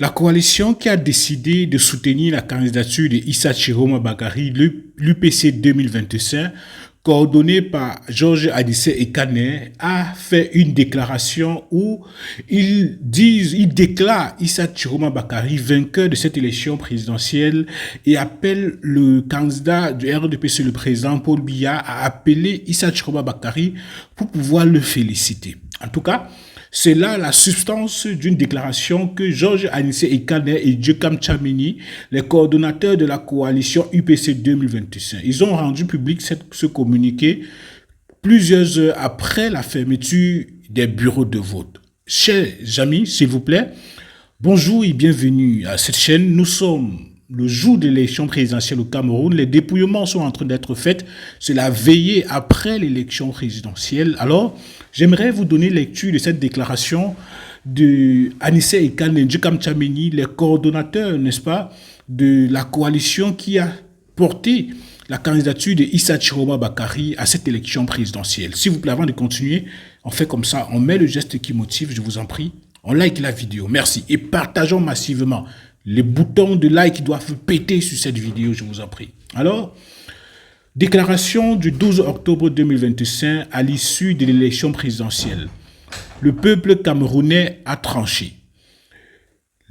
La coalition qui a décidé de soutenir la candidature de Issa Chiroma Bakari, l'UPC 2025, coordonnée par Georges Adissé Ekane, a fait une déclaration où il déclare Issa Chiroma Bakari vainqueur de cette élection présidentielle et appelle le candidat du RDPC, le président Paul Biya, à appeler Issa Chiroma Bakari pour pouvoir le féliciter. En tout cas, c'est là la substance d'une déclaration que Georges Anissé Ekane et Djekam Tchameni, les coordonnateurs de la coalition UPC 2025, ils ont rendu public ce communiqué plusieurs heures après la fermeture des bureaux de vote. Chers amis, s'il vous plaît, bonjour et bienvenue à cette chaîne. Nous sommes le jour de l'élection présidentielle au Cameroun. Les dépouillements sont en train d'être faits. C'est la veillée après l'élection présidentielle. Alors, j'aimerais vous donner lecture de cette déclaration de Anissé Ekane et Djekam Tchameni, les coordonnateurs, n'est-ce pas, de la coalition qui a porté la candidature de Issa Chiroma Bakari à cette élection présidentielle. S'il vous plaît, avant de continuer, on fait comme ça, on met le geste qui motive, je vous en prie. On like la vidéo, merci. Et partageons massivement. Les boutons de like doivent péter sur cette vidéo, je vous en prie. Alors, déclaration du 12 octobre 2025 à l'issue de l'élection présidentielle. Le peuple camerounais a tranché.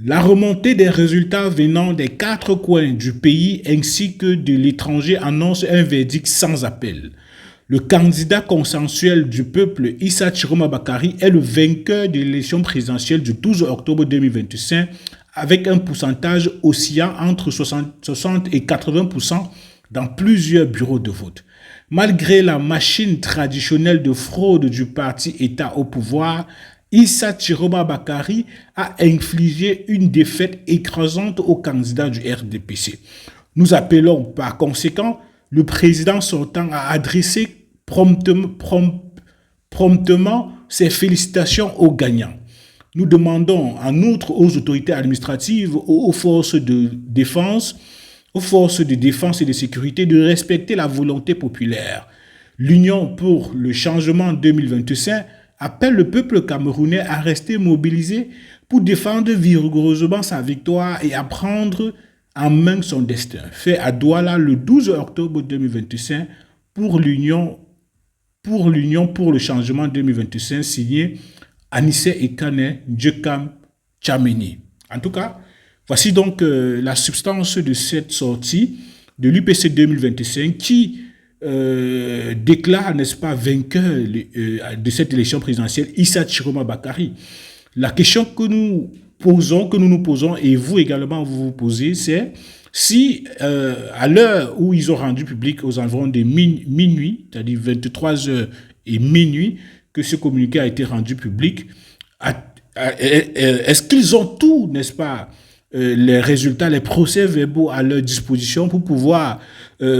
La remontée des résultats venant des 4 coins du pays ainsi que de l'étranger annonce un verdict sans appel. Le candidat consensuel du peuple, Issa Chiroma Bakari, est le vainqueur de l'élection présidentielle du 12 octobre 2025 avec un pourcentage oscillant entre 60 et 80% dans plusieurs bureaux de vote. Malgré la machine traditionnelle de fraude du parti État au pouvoir, Issa Chiroma Bakari a infligé une défaite écrasante au candidat du RDPC. Nous appelons par conséquent le président sortant à adresser promptement ses félicitations aux gagnants. Nous demandons en outre aux autorités administratives, aux forces de défense et de sécurité de respecter la volonté populaire. L'Union pour le changement 2025 appelle le peuple camerounais à rester mobilisé pour défendre vigoureusement sa victoire et à prendre en main son destin. Fait à Douala le 12 octobre 2025 pour l'Union pour le changement 2025 signé Anissé Ekane, Djekam Tchameni. En tout cas, voici donc la substance de cette sortie de l'UPC 2025 qui déclare, n'est-ce pas, vainqueur de cette élection présidentielle, Issa Chiroma Bakari. La question que nous nous posons, et vous également vous vous posez, c'est si à l'heure où ils ont rendu public aux environs de minuit, c'est-à-dire 23 heures et minuit, que ce communiqué a été rendu public, est-ce qu'ils ont tout, n'est-ce pas, les résultats, les procès-verbaux à leur disposition pour pouvoir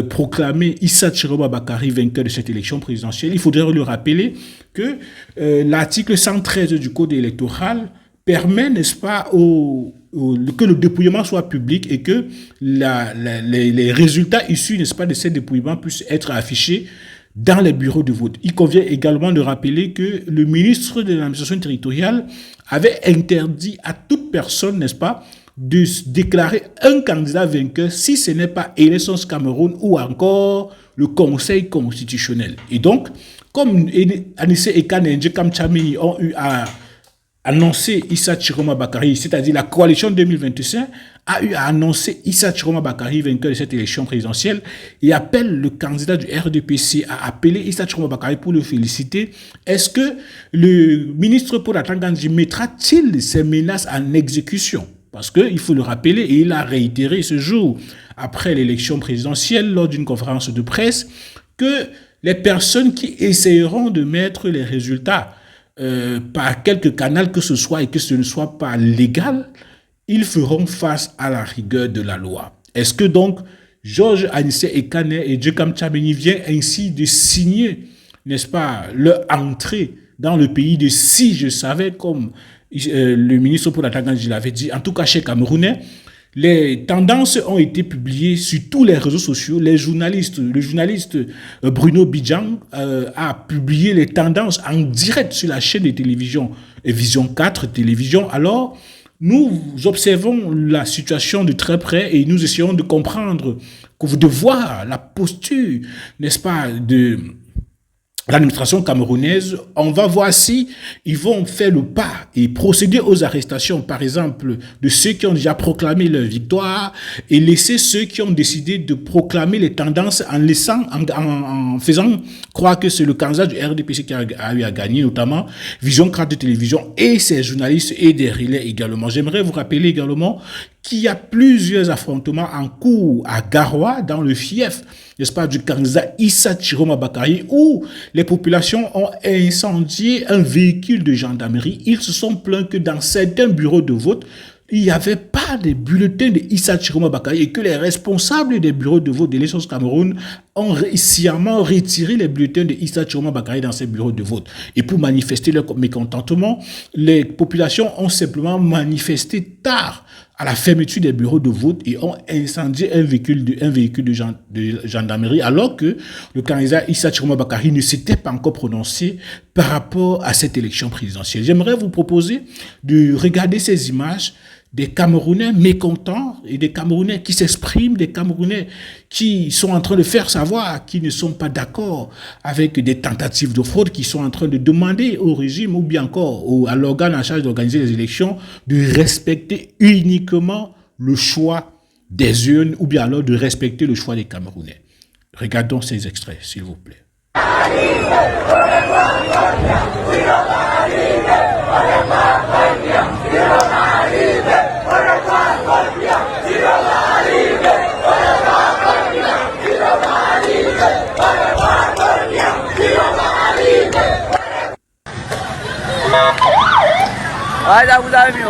proclamer Issa Chiroma Bakari vainqueur de cette élection présidentielle? Il faudrait le rappeler que l'article 113 du Code électoral permet, n'est-ce pas, que le dépouillement soit public et que les résultats issus, n'est-ce pas, de ces dépouillements puissent être affichés dans les bureaux de vote. Il convient également de rappeler que le ministre de l'administration territoriale avait interdit à toute personne, n'est-ce pas, de déclarer un candidat vainqueur si ce n'est pas Elections Cameroun ou encore le Conseil constitutionnel. Et donc, comme Anissé Ekane et Djekam Tchameni ont eu à annoncer Issa Chiroma Bakari, c'est-à-dire la coalition 2025 a eu à annoncer Issa Chiroma Bakari vainqueur de cette élection présidentielle et appelle le candidat du RDPC à appeler Issa Chiroma Bakari pour le féliciter. Est-ce que le ministre Paul Atanga-Ndji mettra-t-il ces menaces en exécution? Parce qu'il faut le rappeler, et il a réitéré ce jour, après l'élection présidentielle, lors d'une conférence de presse, que les personnes qui essayeront de mettre les résultats par quelque canal que ce soit et que ce ne soit pas légal, ils feront face à la rigueur de la loi. Est-ce que donc Georges Anissé Ekane et Djekam Tchameni viennent ainsi de signer, n'est-ce pas, leur entrée dans le pays de si je savais, comme le ministre Paul Atanga-Ndji l'avait dit, en tout cas chez Camerounais, les tendances ont été publiées sur tous les réseaux sociaux. Le journaliste Bruno Bidjang a publié les tendances en direct sur la chaîne de télévision Vision 4 Télévision. Alors, nous observons la situation de très près et nous essayons de comprendre, de voir la posture, n'est-ce pas, de l'administration camerounaise. On va voir si ils vont faire le pas et procéder aux arrestations, par exemple, de ceux qui ont déjà proclamé leur victoire et laisser ceux qui ont décidé de proclamer les tendances en faisant croire que c'est le candidat du RDPC qui a eu à gagner, notamment Vision 4 de télévision et ses journalistes et des relais également. J'aimerais vous rappeler également qu'il y a plusieurs affrontements en cours à Garoua, dans le fief, n'est-ce pas, du candidat Issa Chiroma Bakari, où les populations ont incendié un véhicule de gendarmerie. Ils se sont plaints que dans certains bureaux de vote, il n'y avait pas de bulletins de Issa Chiroma Bakari et que les responsables des bureaux de vote de l'Essence Cameroun ont sciemment retiré les bulletins de Issa Chiroma Bakari dans ces bureaux de vote. Et pour manifester leur mécontentement, les populations ont simplement manifesté tard à la fermeture des bureaux de vote et ont incendié un véhicule de gendarmerie, alors que le candidat Issa Chiroma Bakari ne s'était pas encore prononcé par rapport à cette élection présidentielle. J'aimerais vous proposer de regarder ces images des Camerounais mécontents et des Camerounais qui s'expriment, des Camerounais qui sont en train de faire savoir qu'ils ne sont pas d'accord avec des tentatives de fraude, qui sont en train de demander au régime ou bien encore à l'organe en charge d'organiser les élections de respecter uniquement le choix des urnes ou bien alors de respecter le choix des Camerounais. Regardons ces extraits, s'il vous plaît. Là, vous avez vu,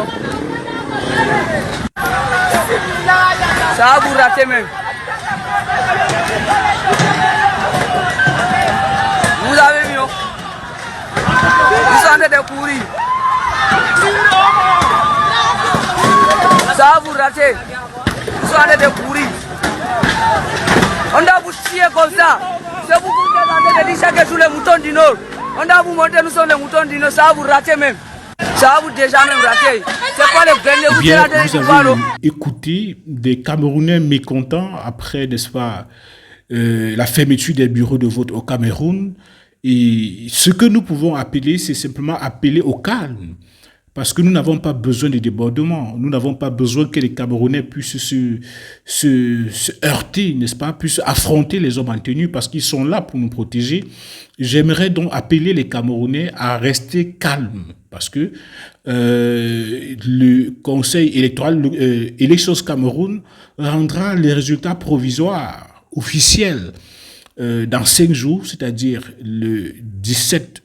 ça va vous rater même. Vous avez vu, ils sont en train de courir. Ça va vous rater. Ils sont en train de courir. On doit vous chier comme ça. C'est vous qui êtes en train de dire chaque jour les moutons du Nord. On doit vous montrer nous sommes les moutons du Nord. Ça va vous rater même. Ça va vous déjà même rater. C'est pas le dernier. Bien, vous avez écouté des Camerounais mécontents après, n'est-ce pas, la fermeture des bureaux de vote au Cameroun. Et ce que nous pouvons appeler, c'est simplement appeler au calme. Parce que nous n'avons pas besoin de débordements. Nous n'avons pas besoin que les Camerounais puissent se heurter, n'est-ce pas, puissent affronter les hommes en tenue parce qu'ils sont là pour nous protéger. J'aimerais donc appeler les Camerounais à rester calmes parce que le Conseil électoral, Élections Cameroun, rendra les résultats provisoires officiels dans 5 jours, c'est-à-dire le 17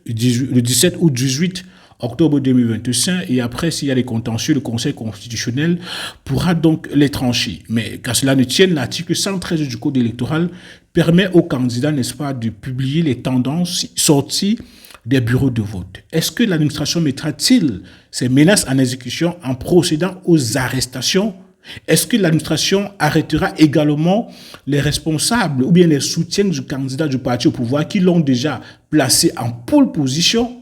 ou 18 octobre 2025, et après, s'il y a des contentieux, le Conseil constitutionnel pourra donc les trancher. Mais qu'à cela ne tienne, l'article 113 du Code électoral permet aux candidats, n'est-ce pas, de publier les tendances sorties des bureaux de vote. Est-ce que l'administration mettra-t-il ces menaces en exécution en procédant aux arrestations? Est-ce que l'administration arrêtera également les responsables ou bien les soutiens du candidat du parti au pouvoir qui l'ont déjà placé en pole position,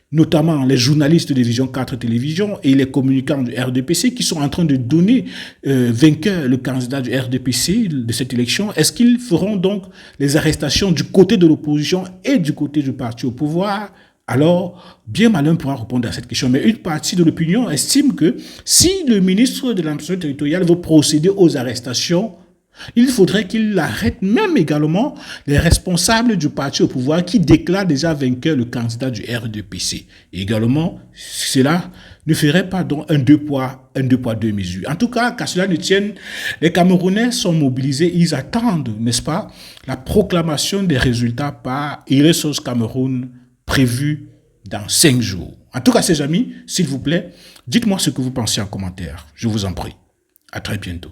notamment les journalistes de Vision 4 télévision et les communicants du RDPC qui sont en train de donner vainqueur le candidat du RDPC de cette élection? Est-ce qu'ils feront donc les arrestations du côté de l'opposition et du côté du parti au pouvoir? Alors, bien malin pourra répondre à cette question. Mais une partie de l'opinion estime que si le ministre de l'administration territoriale veut procéder aux arrestations, il faudrait qu'il arrête même également les responsables du parti au pouvoir qui déclarent déjà vainqueur le candidat du RDPC. Et également, cela ne ferait pas donc un deux poids, deux mesures. En tout cas, qu'à cela ne tienne, les Camerounais sont mobilisés, ils attendent, n'est-ce pas, la proclamation des résultats par Élections Cameroun prévue dans 5 jours. En tout cas, ces amis, s'il vous plaît, dites-moi ce que vous pensez en commentaire. Je vous en prie. À très bientôt.